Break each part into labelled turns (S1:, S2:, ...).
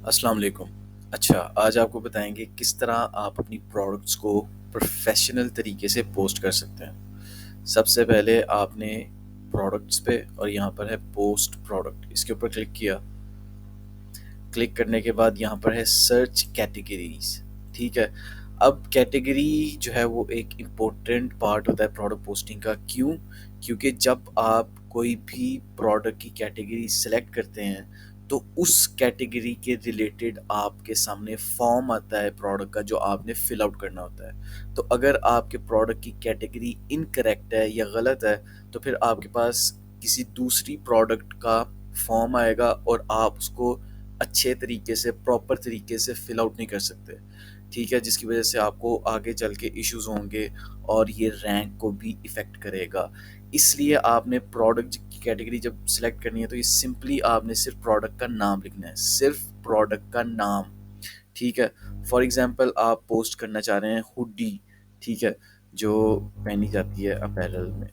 S1: अस्सलाम वालेकुम। अच्छा, आज आपको बताएँगे किस तरह आप अपनी प्रोडक्ट्स को प्रोफ़ेशनल तरीके से पोस्ट कर सकते हैं। सबसे पहले आपने प्रोडक्ट्स पे और यहाँ पर है पोस्ट प्रोडक्ट, इसके ऊपर क्लिक किया। क्लिक करने के बाद यहाँ पर है सर्च कैटेगरीज़, ठीक है? अब कैटेगरी जो है वो एक इम्पोर्टेंट पार्ट होता है प्रोडक्ट पोस्टिंग का, क्यों? क्योंकि जब आप कोई भी प्रोडक्ट की कैटेगरी सेलेक्ट करते हैं, तो उस कैटेगरी के रिलेटेड आपके सामने फॉर्म आता है प्रोडक्ट का जो आपने फिल आउट करना होता है। तो अगर आपके प्रोडक्ट की कैटेगरी इनकरेक्ट है या गलत है, तो फिर आपके पास किसी दूसरी प्रोडक्ट का फॉर्म आएगा और आप उसको अच्छे तरीके से, प्रॉपर तरीके से फिल आउट नहीं कर सकते, ठीक है? जिसकी वजह से आपको आगे चल के इश्यूज़ होंगे और ये रैंक को भी इफ़ेक्ट करेगा। इसलिए आपने प्रोडक्ट की कैटेगरी जब सेलेक्ट करनी है, तो ये सिंपली आपने सिर्फ़ प्रोडक्ट का नाम लिखना है, सिर्फ़ प्रोडक्ट का नाम, ठीक है? फॉर एग्ज़ाम्पल आप पोस्ट करना चाह रहे हैं हुडी, ठीक है? जो पहनी जाती है अपैरल में।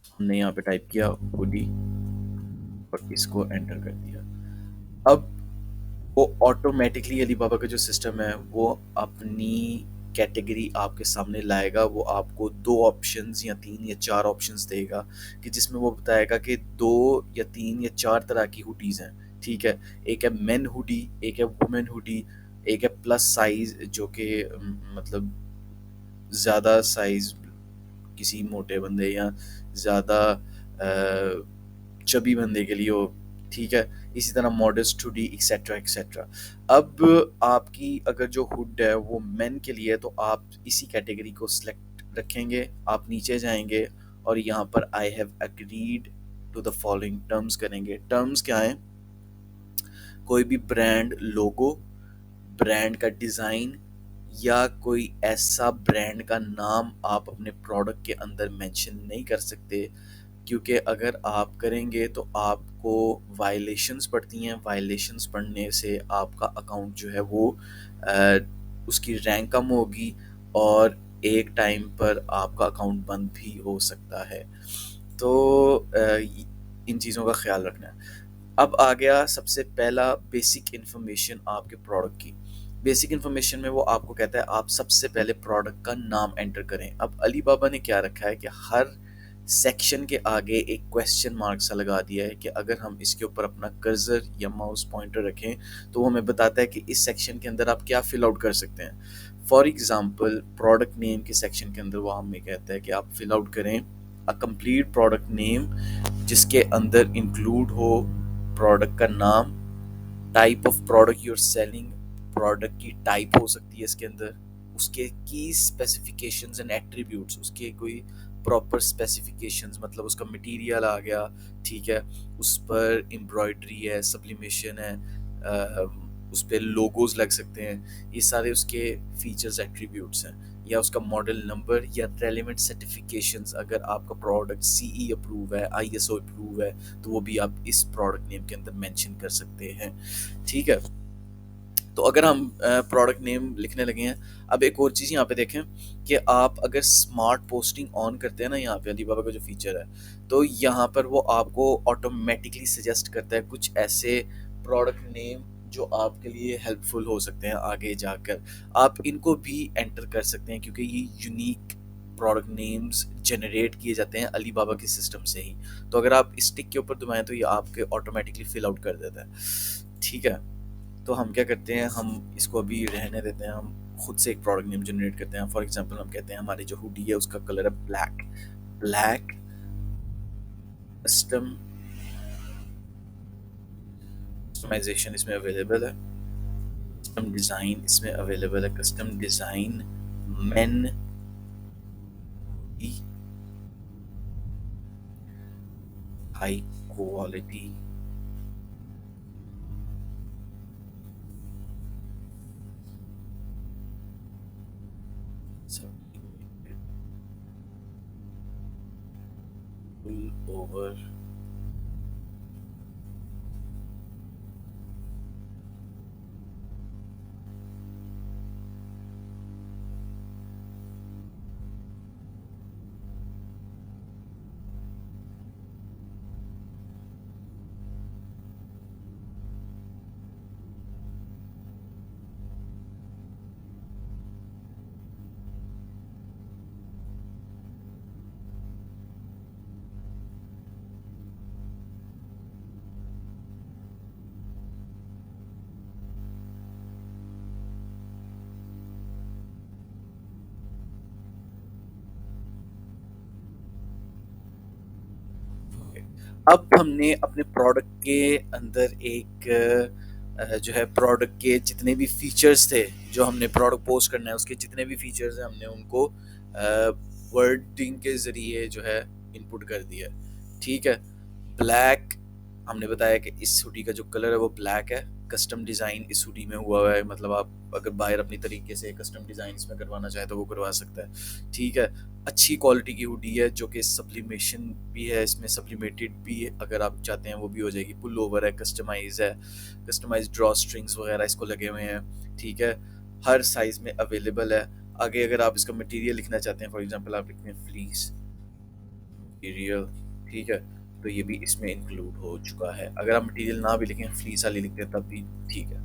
S1: हमने यहाँ पे टाइप किया हुडी और इसको एंटर कर दिया। अब वो ऑटोमेटिकली अलीबाबा का जो सिस्टम है वो अपनी कैटेगरी आपके सामने लाएगा। वो आपको 2 ऑप्शंस या 3 या 4 ऑप्शंस देगा कि जिसमें वो बताएगा कि 2 या 3 या 4 तरह की हुडीज़ हैं, ठीक है? एक है मेन हुडी, एक है वुमेन हुडी, एक है प्लस साइज़ जो कि मतलब ज़्यादा साइज़ किसी मोटे बंदे या ज़्यादा चबी बंदे के लिए हो, ठीक है? इसी तरह मॉडेस्ट हुडी एक्सेट्रा एक्सेट्रा। अब आपकी अगर जो हुड है वो मेन के लिए है, तो आप इसी कैटेगरी को सिलेक्ट रखेंगे, आप नीचे जाएँगे और यहाँ पर I have agreed to the following terms करेंगे। टर्म्स क्या हैं? कोई भी ब्रांड लोगो, ब्रांड का डिज़ाइन या कोई ऐसा ब्रांड का नाम आप अपने प्रोडक्ट के अंदर मेंशन नहीं कर सकते, क्योंकि अगर आप करेंगे तो आपको वायलेशंस पड़ती हैं। वायलेशंस पड़ने से आपका अकाउंट जो है वो अ, उसकी रैंक कम होगी और एक टाइम पर आपका अकाउंट बंद भी हो सकता है। तो इन चीज़ों का ख़्याल रखना है। अब आ गया सबसे पहला बेसिक इन्फॉर्मेशन आपके प्रोडक्ट की। बेसिक इन्फॉर्मेशन में वो आपको कहता है आप सबसे पहले प्रोडक्ट का नाम एंटर करें। अब अलीबाबा ने क्या रखा है कि हर सेक्शन के आगे एक क्वेश्चन मार्क सा लगा दिया है कि अगर हम इसके ऊपर अपना कर्सर या माउस पॉइंटर रखें, तो वो हमें बताता है कि इस सेक्शन के अंदर आप क्या फिल आउट कर सकते हैं। फॉर एग्ज़ाम्पल प्रोडक्ट नेम के सेक्शन के अंदर वो हमें कहता है कि आप फिल आउट करें अ कंप्लीट प्रोडक्ट नेम, जिसके अंदर इंक्लूड हो प्रोडक्ट का नाम, type of product you are selling, product की टाइप हो सकती है इसके अंदर, उसके की स्पेसिफिकेशंस एंड एट्रीब्यूट्स, उसके कोई प्रॉपर स्पेसिफिकेशंस मतलब उसका मटेरियल आ गया, ठीक है? उस पर एम्ब्रॉयडरी है, सब्लिमेशन है, उस पे लोगोज लग सकते हैं, ये सारे उसके फीचर्स एट्रीब्यूट्स हैं। या उसका मॉडल नंबर या रेलेवेंट सर्टिफिकेशंस, अगर आपका प्रोडक्ट सीई अप्रूव है, आईएसओ अप्रूव है, तो वो भी आप इस प्रोडक्ट नेम के अंदर मेंशन कर सकते हैं, ठीक है? तो अगर हम प्रोडक्ट नेम लिखने लगे हैं, अब एक और चीज़ यहाँ पे देखें कि आप अगर स्मार्ट पोस्टिंग ऑन करते हैं ना, यहाँ पे अलीबाबा का जो फीचर है, तो यहाँ पर वो आपको ऑटोमेटिकली सजेस्ट करता है कुछ ऐसे प्रोडक्ट नेम जो आपके लिए हेल्पफुल हो सकते हैं आगे जाकर। आप इनको भी एंटर कर सकते हैं क्योंकि ये यूनिक प्रोडक्ट नेम्स जनरेट किए जाते हैं अलीबाबा के सिस्टम से ही। तो अगर आप इस टिक के ऊपर दबाएं तो ये आपके ऑटोमेटिकली फिल आउट कर देता है, ठीक है? तो हम क्या करते हैं, हम इसको अभी रहने देते हैं, हम खुद से एक प्रोडक्ट नेम जनरेट करते हैं। फॉर एग्जांपल हम कहते हैं हमारी जो हुडी है उसका कलर है ब्लैक। ब्लैक कस्टम कस्टमाइजेशन इसमें अवेलेबल है, कस्टम डिज़ाइन इसमें अवेलेबल है, custom design main high quality full over अब हमने अपने प्रोडक्ट के अंदर एक जो है प्रोडक्ट के जितने भी फीचर्स थे, जो हमने प्रोडक्ट पोस्ट करना है उसके जितने भी फीचर्स हैं हमने उनको वर्डिंग के ज़रिए जो है इनपुट कर दिया। ठीक है, ब्लैक हमने बताया कि इस हुडी का जो कलर है वो ब्लैक है। कस्टम डिज़ाइन इस हुडी में हुआ है, मतलब आप अगर बायर अपनी तरीके से कस्टम डिज़ाइन इसमें करवाना चाहे तो वो करवा सकता है। ठीक है, अच्छी क्वालिटी की हुडी है जो कि सब्लिमेशन भी है, इसमें सब्लिमेटेड भी है, अगर आप चाहते हैं वो भी हो जाएगी। पुल ओवर है, कस्टमाइज ड्रॉ स्ट्रिंग्स वगैरह इसको लगे हुए हैं। ठीक है, हर साइज में अवेलेबल है। आगे अगर आप इसका मटेरियल लिखना चाहते हैं, फॉर एग्जांपल आप लिखते हैं फ्लीस मटेरियल, ठीक है, तो ये भी इसमें इंक्लूड हो चुका है। अगर आप मटेरियल ना भी लिखें, फ्लीस वाली लिखते हैं तब भी ठीक है।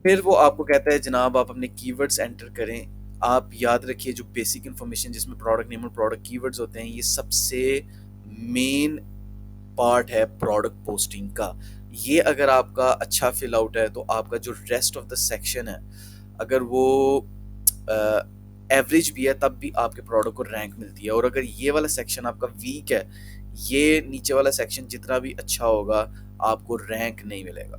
S1: फिर वो आपको कहता है जनाब आप अपने कीवर्ड्स एंटर करें। आप याद रखिए जो बेसिक इन्फॉर्मेशन जिसमें प्रोडक्ट नेम और प्रोडक्ट कीवर्ड्स होते हैं, ये सबसे मेन पार्ट है प्रोडक्ट पोस्टिंग का। ये अगर आपका अच्छा फिल आउट है तो आपका जो रेस्ट ऑफ द सेक्शन है, अगर वो एवरेज भी है तब भी आपके प्रोडक्ट को रैंक मिलती है। और अगर ये वाला सेक्शन आपका वीक है, ये नीचे वाला सेक्शन जितना भी अच्छा होगा आपको रैंक नहीं मिलेगा।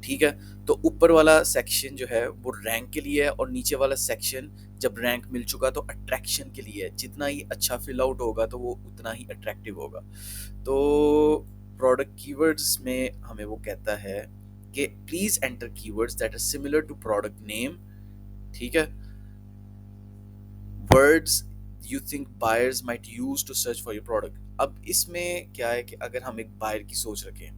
S1: ठीक है, तो ऊपर वाला सेक्शन जो है वो रैंक के लिए है और नीचे वाला सेक्शन जब रैंक मिल चुका तो अट्रैक्शन के लिए है। जितना ही अच्छा फिल आउट होगा तो वो उतना ही अट्रैक्टिव होगा। तो प्रोडक्ट कीवर्ड्स में हमें वो कहता है कि please enter keywords that are similar to product name. ठीक है, words you think buyers might use to search for your product. अब इसमें क्या है कि अगर हम एक बायर की सोच रखें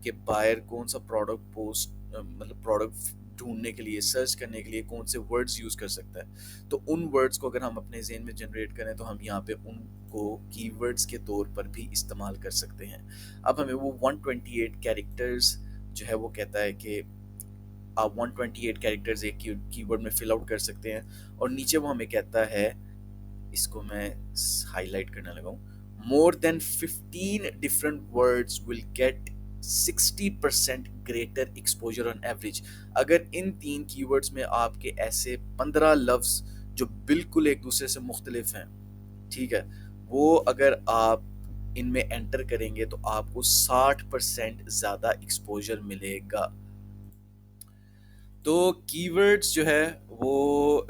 S1: कि बायर कौन सा प्रोडक्ट पोस्ट मतलब प्रोडक्ट ढूंढने के लिए, सर्च करने के लिए कौन से वर्ड्स यूज कर सकता है, तो उन वर्ड्स को अगर हम अपने ज़हन में जनरेट करें तो हम यहाँ पे उनको कीवर्ड्स के तौर पर भी इस्तेमाल कर सकते हैं। अब हमें वो 128 कैरेक्टर्स जो है वो कहता है कि आप 128 कैरेक्टर्स एक कीवर्ड में फिल आउट कर सकते हैं। और नीचे वो हमें कहता है, इसको मैं हाईलाइट करने लगा हूँ, more than 15 different words will get 60% greater exposure on average. अगर इन 3 कीवर्ड्स में आपके ऐसे 15 लफ्ज जो बिल्कुल एक दूसरे से मुख्तलिफ हैं, ठीक है, वो अगर आप इनमें एंटर करेंगे तो आपको 60% ज़्यादा एक्सपोजर मिलेगा। तो कीवर्ड्स जो है वो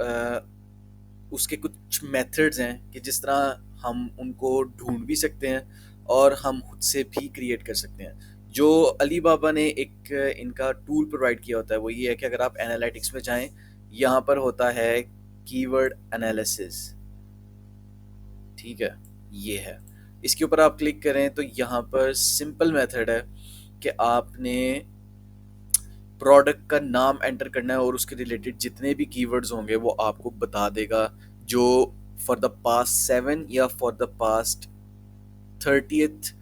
S1: उसके कुछ मेथड्स हैं कि जिस तरह हम उनको ढूंढ भी सकते हैं और हम खुद से भी क्रिएट कर सकते हैं। जो अली बाबा ने एक इनका टूल प्रोवाइड किया होता है वो ये है कि अगर आप एनालिटिक्स में जाएं, यहाँ पर होता है कीवर्ड एनालिसिस। ठीक है, ये है, इसके ऊपर आप क्लिक करें तो यहाँ पर सिंपल मेथड है कि आपने प्रोडक्ट का नाम एंटर करना है और उसके रिलेटेड जितने भी कीवर्ड्स होंगे वो आपको बता देगा, जो फॉर द पास्ट 7 या फॉर द पास्ट 30th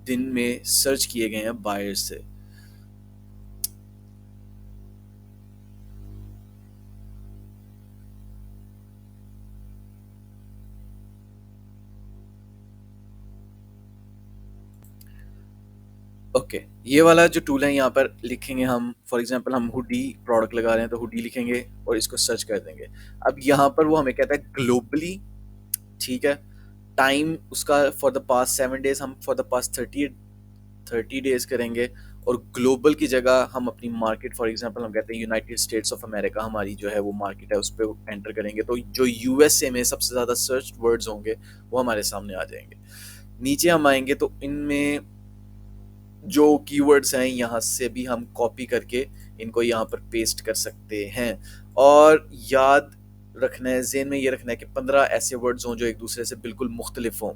S1: दिन में सर्च किए गए हैं बायर से। ओके, ये वाला जो टूल है यहाँ पर लिखेंगे हम, फॉर एग्जांपल हम हुडी प्रोडक्ट लगा रहे हैं तो हुडी लिखेंगे और इसको सर्च कर देंगे। अब यहाँ पर वो हमें कहता है ग्लोबली, ठीक है, टाइम उसका फॉर द पास्ट 7 डेज, हम फॉर द पास्ट 30 डेज करेंगे। और ग्लोबल की जगह हम अपनी मार्केट, फॉर एग्जांपल हम कहते हैं यूनाइटेड स्टेट्स ऑफ अमेरिका हमारी जो है वो मार्केट है, उस पर एंटर करेंगे तो जो यूएसए में सबसे ज़्यादा सर्च वर्ड्स होंगे वो हमारे सामने आ जाएंगे। नीचे हम आएंगे तो इनमें जो कीवर्ड्स हैं यहाँ से भी हम कॉपी करके इनको यहाँ पर पेस्ट कर सकते हैं। और याद रखना है, ज़हन में ये रखना है कि 15 ऐसे वर्ड्स हों जो एक दूसरे से बिल्कुल मुख्तलिफ हों।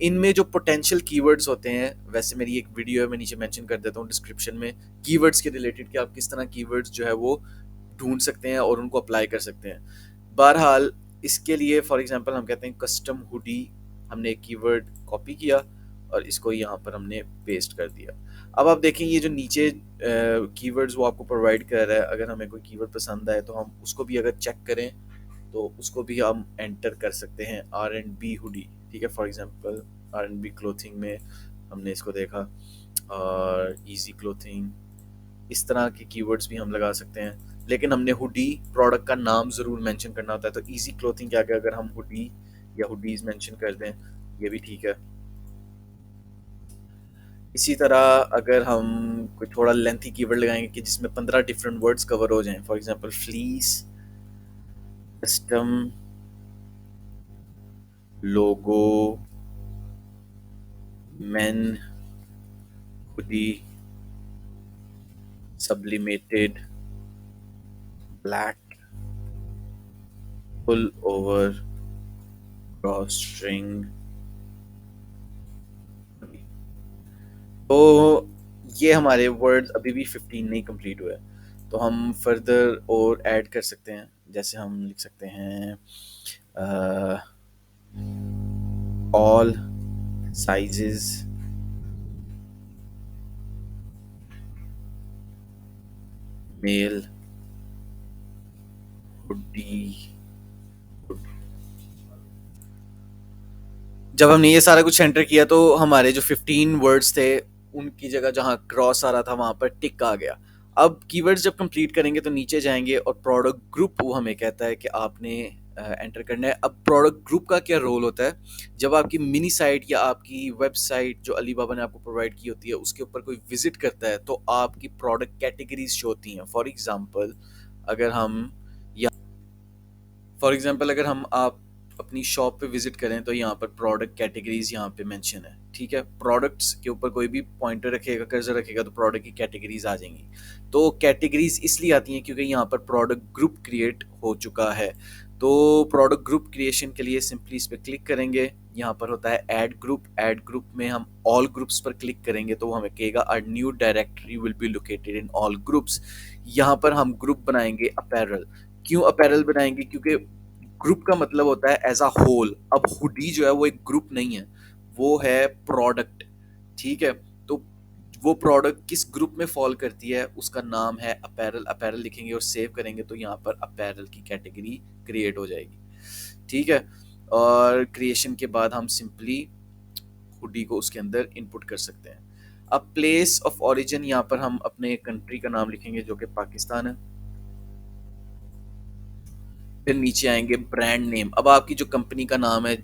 S1: इनमें जो पोटेंशियल कीवर्ड्स होते हैं, वैसे मेरी एक वीडियो है मैं नीचे मेंशन कर देता हूँ डिस्क्रिप्शन में, कीवर्ड्स के रिलेटेड कि आप किस तरह कीवर्ड्स जो है वो ढूंढ सकते हैं और उनको अप्लाई कर सकते हैं। बहरहाल इसके लिए फॉर एग्जांपल हम कहते हैं कस्टम हुडी, हमने एक कीवर्ड कॉपी किया और इसको यहाँ पर हमने पेस्ट कर दिया। अब आप देखें ये जो नीचे कीवर्ड्स वो आपको प्रोवाइड कर रहा है, अगर हमें कोई कीवर्ड पसंद आए तो हम उसको भी अगर चेक करें तो उसको भी हम एंटर कर सकते हैं। R&B हुडी, ठीक है, फॉर एग्जांपल R&B क्लोथिंग में हमने इसको देखा, और इजी क्लोथिंग, इस तरह के कीवर्ड्स भी हम लगा सकते हैं। लेकिन हमने हुडी प्रोडक्ट का नाम ज़रूर मेंशन करना होता है, तो इजी क्लोथिंग के आगे अगर हम हुडी या हुडीज़ मेंशन कर दें ये भी ठीक है। इसी तरह अगर हम कोई थोड़ा लेंथी कीवर्ड लगाएंगे कि जिसमें 15 डिफरेंट वर्ड्स कवर हो जाएं, for example fleece, custom, logo, men, hoodie, sublimated, black, pull over, draw string. तो ये हमारे वर्ड्स अभी भी 15 नहीं कंप्लीट हुए, तो हम फर्दर और ऐड कर सकते हैं। जैसे हम लिख सकते हैं ऑल साइजेस, मेल, हुडी। जब हमने ये सारा कुछ एंटर किया तो हमारे जो 15 वर्ड्स थे उनकी जगह जहाँ क्रॉस आ रहा था वहां पर टिक आ गया। अब कीवर्ड्स जब कंप्लीट करेंगे तो नीचे जाएंगे और प्रोडक्ट ग्रुप वो हमें कहता है कि आपने एंटर करना है। अब प्रोडक्ट ग्रुप का क्या रोल होता है, जब आपकी मिनी साइट या आपकी वेबसाइट जो अलीबाबा ने आपको प्रोवाइड की होती है उसके ऊपर कोई विजिट करता है तो आपकी प्रोडक्ट कैटेगरीज शो होती हैं। अगर हम फॉर एग्जाम्पल अगर हम आप अपनी शॉप पे विजिट करें तो यहाँ पर प्रोडक्ट कैटेगरीज यहाँ पे मेंशन है। ठीक है, प्रोडक्ट्स के ऊपर कोई भी पॉइंटर रखेगा, कर्सर रखेगा तो प्रोडक्ट की कैटेगरीज आ जाएंगी। तो कैटेगरीज इसलिए आती हैं क्योंकि यहाँ पर प्रोडक्ट ग्रुप क्रिएट हो चुका है। तो प्रोडक्ट ग्रुप क्रिएशन के लिए सिंपली इस पर क्लिक करेंगे। यहाँ पर होता है ऐड ग्रुप में हम ऑल ग्रुप्स पर क्लिक करेंगे तो वो हमें कहेगा a new directory will be located in all groups. यहाँ पर हम ग्रुप बनाएंगे अपैरल। क्यों अपैरल बनाएंगे, क्योंकि ग्रुप का मतलब होता है एज अ होल। अब हुडी जो है वो एक ग्रुप नहीं है, वो है प्रोडक्ट। ठीक है, तो वो प्रोडक्ट किस ग्रुप में फॉल करती है उसका नाम है अपैरल। अपैरल लिखेंगे और सेव करेंगे तो यहाँ पर अपैरल की कैटेगरी क्रिएट हो जाएगी। ठीक है, और क्रिएशन के बाद हम सिंपली हुडी को उसके अंदर इनपुट कर सकते हैं। अब प्लेस ऑफ ओरिजिन, यहाँ पर हम अपने कंट्री का नाम लिखेंगे जो कि पाकिस्तान है। फिर नीचे आएंगे ब्रांड नेम। अब आपकी जो कंपनी का नाम है,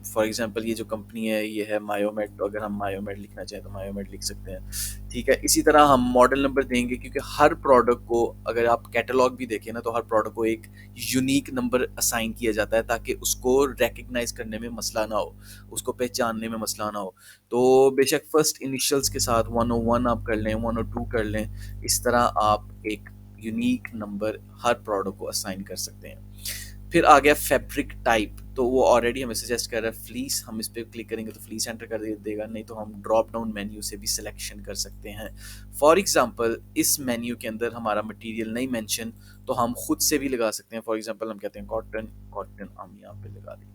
S1: फॉर एग्जांपल ये जो कंपनी है ये है मायोमेड, तो अगर हम मायोमेड लिखना चाहें तो मायोमेड लिख सकते हैं। ठीक है, इसी तरह हम मॉडल नंबर देंगे क्योंकि हर प्रोडक्ट को, अगर आप कैटलॉग भी देखें ना, तो हर प्रोडक्ट को एक यूनिक नंबर असाइन किया जाता है ताकि उसको रिकग्नाइज करने में मसला ना हो, उसको पहचानने में मसला ना हो। तो बेशक फर्स्ट इनिशियल्स के साथ 101 आप कर लें, 102 कर लें, इस तरह आप एक यूनिक नंबर हर प्रोडक्ट को असाइन कर सकते हैं। फिर आ गया फैब्रिक टाइप, तो वो ऑलरेडी हमें सजेस्ट कर रहा है फ्लीस। हम इस पर क्लिक करेंगे तो फ्लीस एंटर कर देगा, नहीं तो हम ड्रॉप डाउन मेन्यू से भी सिलेक्शन कर सकते हैं। फॉर एग्जांपल इस मेन्यू के अंदर हमारा मटेरियल नहीं मेंशन, तो हम खुद से भी लगा सकते हैं। फॉर एग्जांपल हम कहते हैं कॉटन, कॉटन हम यहाँ पे लगा दें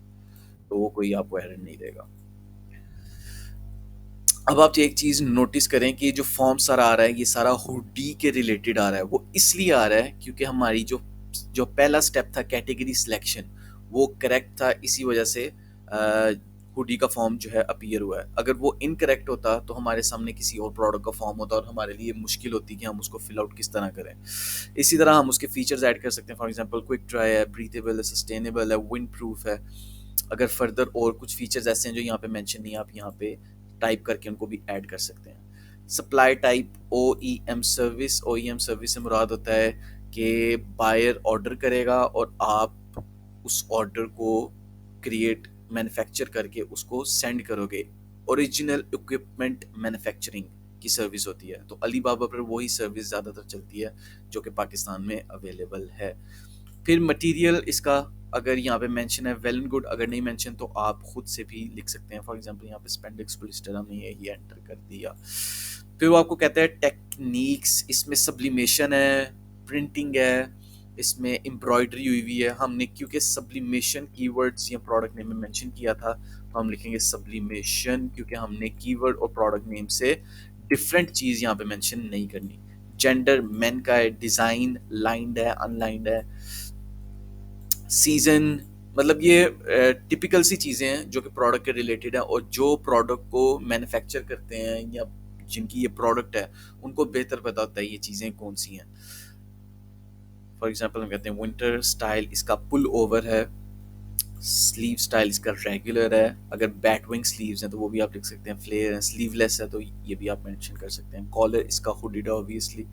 S1: तो वो कोई आपको एरर नहीं देगा। अब आप एक चीज नोटिस करें कि जो फॉर्म सारा आ रहा है ये सारा हुडी के रिलेटेड आ रहा है। वो इसलिए आ रहा है क्योंकि हमारी जो जो पहला स्टेप था कैटेगरी सिलेक्शन वो करेक्ट था, इसी वजह से हुडी का फॉर्म जो है अपीयर हुआ है। अगर वो इनकरेक्ट होता तो हमारे सामने किसी और प्रोडक्ट का फॉर्म होता और हमारे लिए मुश्किल होती कि हम उसको फिल आउट किस तरह करें। इसी तरह हम उसके फीचर्स ऐड कर सकते हैं। फॉर एग्जांपल क्विक ट्राई है, ब्रीथेबल है, सस्टेनेबल है, विंड प्रूफ है। अगर फर्दर और कुछ फीचर्स ऐसे हैं जो यहाँ पे मेंशन नहीं है, आप यहाँ पे टाइप करके उनको भी ऐड कर सकते हैं। Supply type OEM service. OEM service से मुराद होता है कि बायर ऑर्डर करेगा और आप उस ऑर्डर को क्रिएट मैन्युफैक्चर करके उसको सेंड करोगे। ओरिजिनल इक्विपमेंट मैन्युफैक्चरिंग की सर्विस होती है, तो अलीबाबा पर वही सर्विस ज़्यादातर चलती है जो कि पाकिस्तान में अवेलेबल है। फिर मटेरियल इसका अगर यहाँ पे मेंशन है वेल एंड गुड, अगर नहीं मेंशन तो आप खुद से भी लिख सकते हैं। फॉर एग्जांपल यहाँ पे स्पेंडिक्स पॉलिस्टर हमने यही एंटर कर दिया। फिर वो आपको कहता है टेक्निक्स, इसमें सब्लिमेशन है, प्रिंटिंग है, इसमें एम्ब्रॉयडरी हुई हुई है। हमने क्योंकि सब्लिमेशन कीवर्ड्स या प्रोडक्ट नेम में मेंशन किया था तो हम लिखेंगे सब्लिमेशन, क्योंकि हमने कीवर्ड और प्रोडक्ट नेम से डिफरेंट चीज़ यहाँ पे मेंशन नहीं करनी। जेंडर मेन का है, डिज़ाइन लाइंड है, अनलाइंड है, सीजन, मतलब ये टिपिकल सी चीज़ें हैं जो कि प्रोडक्ट के रिलेटेड है और जो प्रोडक्ट को मैन्युफैक्चर करते हैं या जिनकी ये प्रोडक्ट है उनको बेहतर पता होता है ये चीज़ें कौन सी हैं। फॉर एग्जांपल हम कहते हैं विंटर स्टाइल, इसका पुल ओवर है, स्लीव स्टाइल इसका रेगुलर है, अगर बैटविंग स्लीव्स हैं तो वो भी आप लिख सकते हैं, फ्लेयर है, स्लीवलेस है तो ये भी आप मेंशन कर सकते हैं, कॉलर इसका हुडेड है ऑब्वियसली।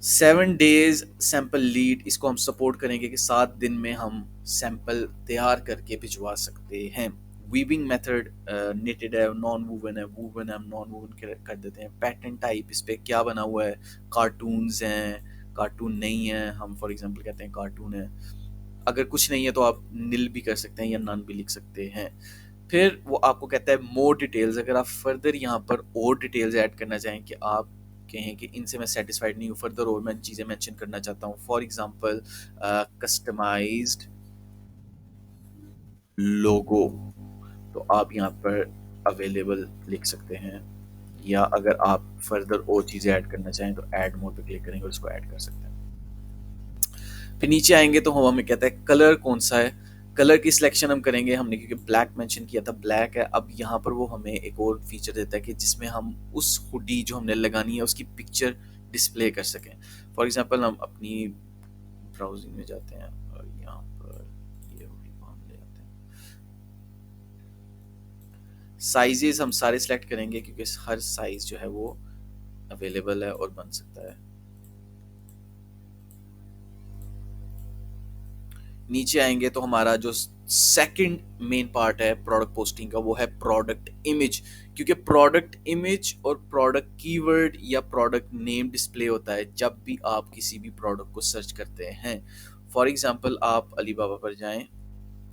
S1: 7 डेज सैंपल लीड, इसको हम सपोर्ट करेंगे कि 7 दिन में हम सैंपल तैयार करके भिजवा सकते हैं। वीविंग मेथड निटेड है, नॉन वूवन है, वूवन है हम नॉन वूवन कर देते हैं। पैटर्न टाइप इस पे क्या बना हुआ है, कार्टून्स हैं, कार्टून नहीं है, हम फॉर एग्जांपल कहते हैं कार्टून है। अगर कुछ नहीं है तो आप नील भी कर सकते हैं या नन भी लिख सकते हैं। फिर वो आपको कहता है मोर डिटेल्स, अगर आप फर्दर यहाँ पर और डिटेल्स ऐड करना चाहें कि आप कहें कि इनसे मैं सेटिस्फाइड नहीं हूँ, फर्दर और मैं चीज़ें मेंशन करना चाहता हूँ, फॉर एग्जांपल कस्टमाइज्ड लोगो, तो आप यहाँ पर अवेलेबल लिख सकते हैं। या अगर आप फर्दर और चीज़ें ऐड करना चाहें तो ऐड मोर पे क्लिक करेंगे और इसको ऐड कर सकते हैं। फिर नीचे आएंगे तो हम हमें कहता है कलर कौन सा है, कलर की सिलेक्शन हम करेंगे, हमने क्योंकि ब्लैक मेंशन किया था ब्लैक है। अब यहाँ पर वो हमें एक और फीचर देता है कि जिसमें हम उस हुडी जो हमने लगानी है उसकी पिक्चर डिस्प्ले कर सकें। फॉर एग्जांपल हम अपनी ब्राउजिंग में जाते हैं और यहाँ पर ये हुडी को हम ले आते हैं। साइजेस हम सारे सिलेक्ट करेंगे क्योंकि हर साइज जो है वो अवेलेबल है और बन सकता है। नीचे आएंगे तो हमारा जो सेकंड मेन पार्ट है प्रोडक्ट पोस्टिंग का वो है प्रोडक्ट इमेज, क्योंकि प्रोडक्ट इमेज और प्रोडक्ट कीवर्ड या प्रोडक्ट नेम डिस्प्ले होता है जब भी आप किसी भी प्रोडक्ट को सर्च करते हैं। फॉर एग्जांपल आप अलीबाबा पर जाएं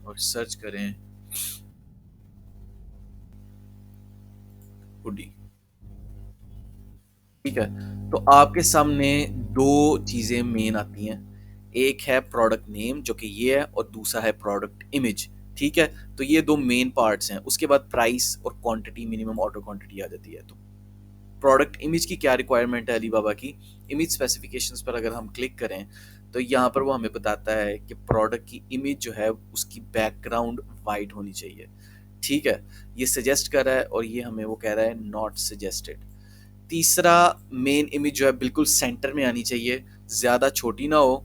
S1: और सर्च करें हुडी, ठीक है, तो आपके सामने दो चीजें मेन आती हैं, एक है प्रोडक्ट नेम जो कि ये है और दूसरा है प्रोडक्ट इमेज। ठीक है, तो ये दो मेन पार्ट्स हैं, उसके बाद प्राइस और क्वांटिटी, मिनिमम ऑर्डर क्वांटिटी आ जाती है। तो प्रोडक्ट इमेज की क्या रिक्वायरमेंट है अलीबाबा की, इमेज स्पेसिफिकेशंस पर अगर हम क्लिक करें तो यहाँ पर वो हमें बताता है कि प्रोडक्ट की इमेज जो है उसकी बैकग्राउंड वाइट होनी चाहिए। ठीक है, ये सजेस्ट कर रहा है और ये हमें वो कह रहा है नॉट सजेस्टेड। तीसरा, मेन इमेज जो है बिल्कुल सेंटर में आनी चाहिए, ज़्यादा छोटी ना हो,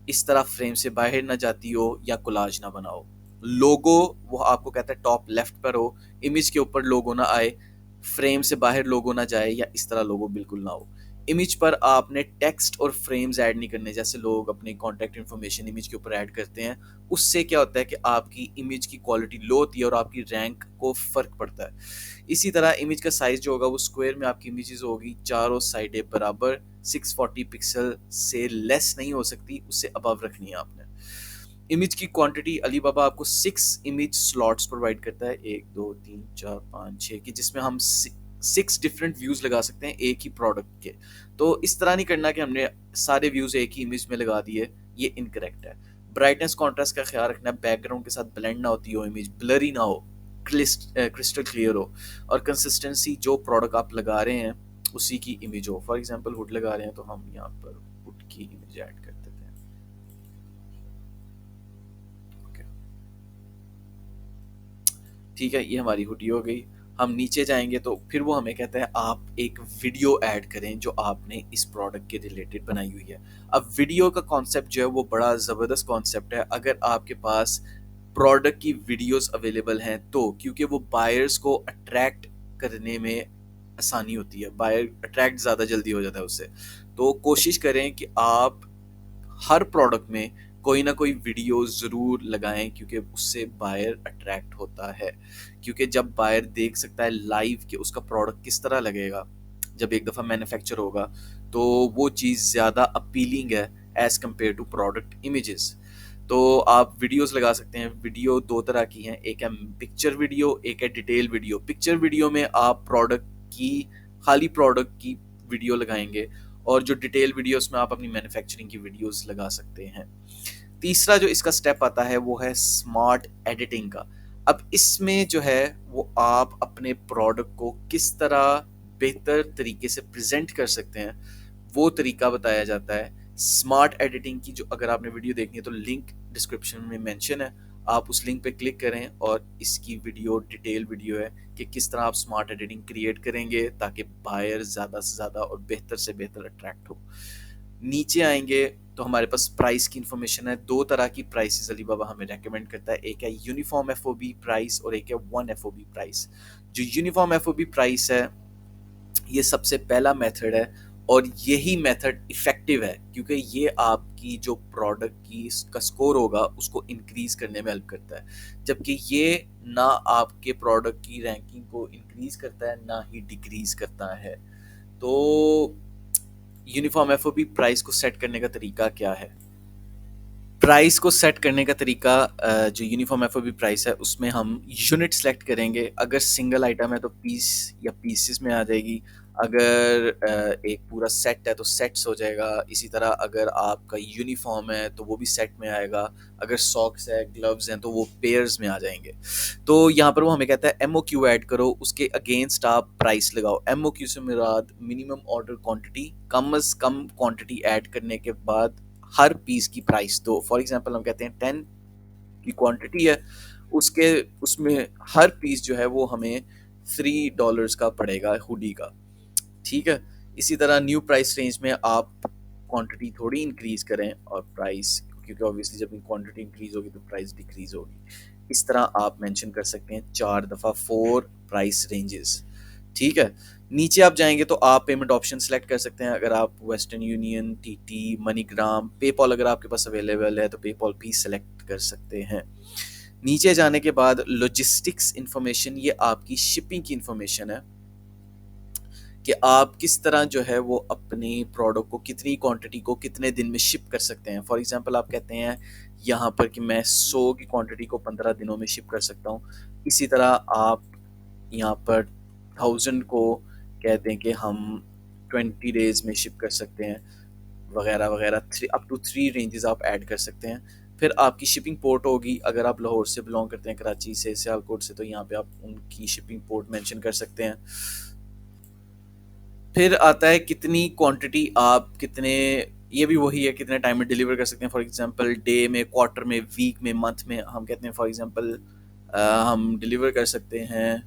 S1: इस तरह फ्रेम से बाहर ना जाती हो या कोलाज ना बनाओ। लोगो वो आपको कहता है टॉप लेफ्ट पर हो, इमेज के ऊपर लोगो ना आए, फ्रेम से बाहर लोगो ना जाए या इस तरह लोगो बिल्कुल ना हो। इमेज पर आपने टेक्स्ट और फ्रेम्स ऐड नहीं करने, जैसे लोग अपने कॉन्टैक्ट इन्फॉर्मेशन इमेज के ऊपर ऐड करते हैं, उससे क्या होता है कि आपकी इमेज की क्वालिटी लो होती है और आपकी रैंक को फ़र्क पड़ता है। इसी तरह इमेज का साइज़ जो होगा वो स्क्वायर में आपकी इमेजेस होगी, चारों साइडें बराबर, 640 पिक्सल से लेस नहीं हो सकती, उससे अबव रखनी है आपने। इमेज की क्वांटिटी, अलीबाबा आपको 6 इमेज स्लॉट्स प्रोवाइड करता है, 1 2 3 4 5 6 की, जिसमें हम 6 डिफरेंट व्यूज लगा सकते हैं एक ही प्रोडक्ट के। तो इस तरह नहीं करना कि हमने सारे व्यूज एक ही इमेज में लगा दिए, ये इनकरेक्ट है। ब्राइटनेस कॉन्ट्रास्ट का ख्याल रखना, बैकग्राउंड के साथ ब्लेंड ना होती हो इमेज, ब्लरी ना हो, क्रिस्टल क्लियर हो, और कंसिस्टेंसी जो प्रोडक्ट आप लगा रहे हैं उसी की इमेज हो। फॉर एग्जांपल हुड लगा रहे हैं तो हम यहाँ पर हुड की इमेज ऐड कर देते हैं। ओके, ठीक है, ये हमारी हुडी हो गई। हम नीचे जाएंगे तो फिर वो हमें कहता है आप एक वीडियो ऐड करें जो आपने इस प्रोडक्ट के रिलेटेड बनाई हुई है। अब वीडियो का कॉन्सेप्ट जो है वो बड़ा ज़बरदस्त कॉन्सेप्ट है, अगर आपके पास प्रोडक्ट की वीडियोस अवेलेबल हैं तो, क्योंकि वो बायर्स को अट्रैक्ट करने में आसानी होती है, बायर अट्रैक्ट ज़्यादा जल्दी हो जाता है उससे। तो कोशिश करें कि आप हर प्रोडक्ट में कोई ना कोई वीडियो ज़रूर लगाएं, क्योंकि उससे बायर अट्रैक्ट होता है। क्योंकि जब बायर देख सकता है लाइव कि उसका प्रोडक्ट किस तरह लगेगा जब एक दफ़ा मैन्युफैक्चर होगा, तो वो चीज़ ज़्यादा अपीलिंग है as compared to product images. तो आप वीडियोस लगा सकते हैं। वीडियो दो तरह की हैं, एक है पिक्चर वीडियो, एक है डिटेल वीडियो। पिक्चर वीडियो में आप प्रोडक्ट की, खाली प्रोडक्ट की वीडियो लगाएंगे, और जो डिटेल वीडियोस में आप अपनी मैन्युफैक्चरिंग की वीडियोस लगा सकते हैं। तीसरा जो इसका स्टेप आता है वो है स्मार्ट एडिटिंग का। अब इसमें जो है वो आप अपने प्रोडक्ट को किस तरह बेहतर तरीके से प्रेजेंट कर सकते हैं वो तरीका बताया जाता है। स्मार्ट एडिटिंग की जो अगर आपने वीडियो देखनी है तो लिंक डिस्क्रिप्शन में मेंशन है, आप उस लिंक पे क्लिक करें और इसकी वीडियो डिटेल वीडियो है कि किस तरह आप स्मार्ट एडिटिंग क्रिएट करेंगे ताकि बायर ज़्यादा से ज़्यादा और बेहतर से बेहतर अट्रैक्ट हो। नीचे आएँगे तो हमारे पास प्राइस की इन्फॉर्मेशन है। 2 तरह की प्राइसेज़ अलीबाबा हमें रिकमेंड करता है। एक है यूनिफ़ॉर्म एफओबी प्राइस और एक है वन एफओबी प्राइस। जो यूनिफ़ॉर्म एफओबी प्राइस है, ये सबसे पहला मेथड है और यही मेथड इफ़ेक्टिव है, क्योंकि ये आपकी जो प्रोडक्ट की का स्कोर होगा उसको इंक्रीज़ करने में हेल्प करता है। जबकि ये ना आपके प्रोडक्ट की रैंकिंग को इंक्रीज़ करता है, ना ही डिक्रीज़ करता है। तो यूनिफ़ॉर्म एफओबी प्राइस को सेट करने का तरीका क्या है? प्राइस को सेट करने का तरीका, जो यूनिफ़ॉर्म एफओबी प्राइस है उसमें हम यूनिट सेलेक्ट करेंगे। अगर सिंगल आइटम है तो पीस या पीसेस में आ जाएगी। अगर एक पूरा सेट है तो सेट्स हो जाएगा। इसी तरह अगर आपका यूनिफ़ॉर्म है तो वो भी सेट में आएगा। अगर सॉक्स है, ग्लव्स हैं तो वो पेयर्स में आ जाएँगे। तो यहाँ पर वो हमें कहता है एमओक्यू ऐड करो, उसके अगेंस्ट आप प्राइस लगाओ। एमओक्यू से मुराद मिनिमम ऑर्डर क्वांटिटी, कम से कम क्वांटिटी ऐड करने के बाद हर पीस की प्राइस दो। फॉर एग्जांपल हम कहते हैं 10 की क्वांटिटी है, उसके उसमें हर पीस जो है वो हमें $3 का पड़ेगा हुडी का। ठीक है? इसी तरह न्यू प्राइस रेंज में आप क्वांटिटी थोड़ी इंक्रीज करें और प्राइस, क्योंकि ऑब्वियसली जब क्वांटिटी इंक्रीज होगी तो प्राइस डिक्रीज होगी। इस तरह आप मेंशन कर सकते हैं 4 दफ़ा 4 प्राइस रेंजेस। ठीक है? नीचे आप जाएंगे तो आप पेमेंट ऑप्शन सेलेक्ट कर सकते हैं। अगर आप western union, TT, MoneyGram, PayPal अगर आपके पास अवेलेबल है तो पेपॉल भी सेलेक्ट कर सकते हैं। नीचे जाने के बाद लॉजिस्टिक्स इंफॉर्मेशन, ये आपकी शिपिंग की इंफॉर्मेशन है कि आप किस तरह जो है वो अपनी प्रोडक्ट को कितनी क्वांटिटी को कितने दिन में शिप कर सकते हैं। फॉर एग्जांपल आप कहते हैं यहाँ पर कि मैं 100 की क्वांटिटी को 15 दिनों में शिप कर सकता हूँ। इसी तरह आप यहाँ पर 1000 को कहते हैं कि हम 20 डेज में शिप कर सकते हैं, वगैरह वगैरह। थ्री अप टू 3 रेंजेस आप ऐड कर सकते हैं। फिर आपकी शिपिंग पोर्ट होगी। अगर आप लाहौर से बिलोंग करते हैं, कराची से, सियालकोट से, तो यहाँ पे आप उनकी शिपिंग पोर्ट मेंशन कर सकते हैं। फिर आता है कितनी क्वांटिटी आप कितने, ये भी वही है कितने टाइम में डिलीवर कर सकते हैं। फॉर एग्जांपल डे में, क्वार्टर में, वीक में, मंथ में। हम कहते हैं फॉर एग्जांपल हम डिलीवर कर सकते हैं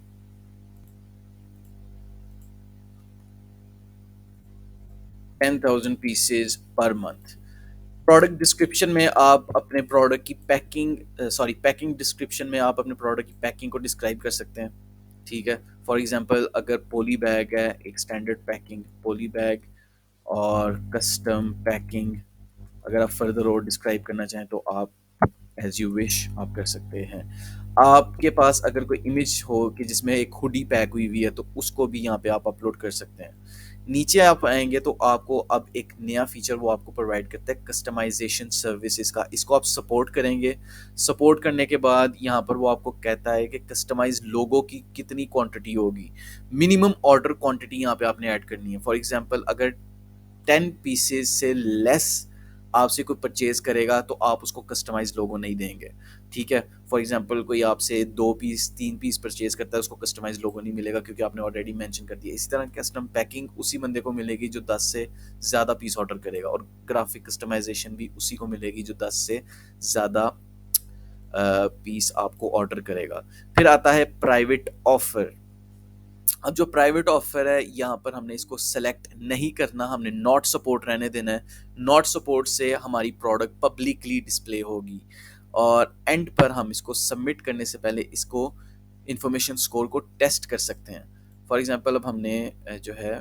S1: 10,000 pieces per month. Product description में आप अपने प्रोडक्ट की पैकिंग डिस्क्रिप्शन में आप अपने प्रोडक्ट की पैकिंग को डिस्क्राइब कर सकते हैं। ठीक है? फॉर एग्जांपल अगर पॉली बैग है, एक स्टैंडर्ड पैकिंग पॉली बैग और कस्टम पैकिंग, अगर आप फर्दर और डिस्क्राइब करना चाहें तो आप एज यू विश आप कर सकते हैं। आपके पास अगर कोई इमेज हो कि जिसमें एक हुडी पैक हुई हुई है तो उसको भी यहाँ पे आप अपलोड कर सकते हैं। नीचे आप आएंगे तो आपको अब एक नया फीचर वो आपको प्रोवाइड करता है कस्टमाइजेशन सर्विसेज का। इसको आप सपोर्ट करेंगे। सपोर्ट करने के बाद यहाँ पर वो आपको कहता है कि कस्टमाइज लोगो की कितनी क्वांटिटी होगी। मिनिमम ऑर्डर क्वांटिटी यहाँ पे आपने ऐड करनी है। फॉर एग्जांपल अगर 10 पीसेस से लेस आपसे कोई परचेज करेगा तो आप उसको कस्टमाइज लोगो नहीं देंगे। ठीक है? फॉर एग्जांपल कोई आपसे 2 पीस 3 पीस परचेज करता है, उसको कस्टमाइज लोगो नहीं मिलेगा क्योंकि आपने ऑलरेडी मेंशन कर दिया। इसी तरह कस्टम पैकिंग उसी बंदे को मिलेगी जो 10 से ज़्यादा पीस ऑर्डर करेगा, और ग्राफिक कस्टमाइजेशन भी उसी को मिलेगी जो 10 से ज़्यादा पीस आपको ऑर्डर करेगा। फिर आता है प्राइवेट ऑफर। अब जो प्राइवेट ऑफर है यहाँ पर हमने इसको सेलेक्ट नहीं करना, हमने नॉट सपोर्ट रहने देना है। नॉट सपोर्ट से हमारी प्रोडक्ट पब्लिकली डिस्प्ले होगी और एंड पर हम इसको सबमिट करने से पहले इसको इंफॉर्मेशन स्कोर को टेस्ट कर सकते हैं। फॉर एग्जांपल अब हमने जो है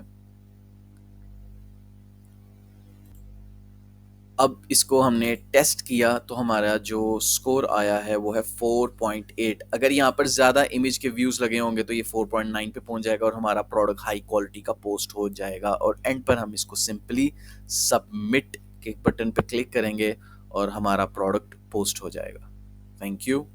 S1: अब इसको हमने टेस्ट किया तो हमारा जो स्कोर आया है वो है 4.8। अगर यहाँ पर ज़्यादा इमेज के व्यूज़ लगे होंगे तो ये 4.9 पे पहुँच जाएगा और हमारा प्रोडक्ट हाई क्वालिटी का पोस्ट हो जाएगा। और एंड पर हम इसको सिंपली सबमिट के बटन पे क्लिक करेंगे और हमारा प्रोडक्ट पोस्ट हो जाएगा। Thank you.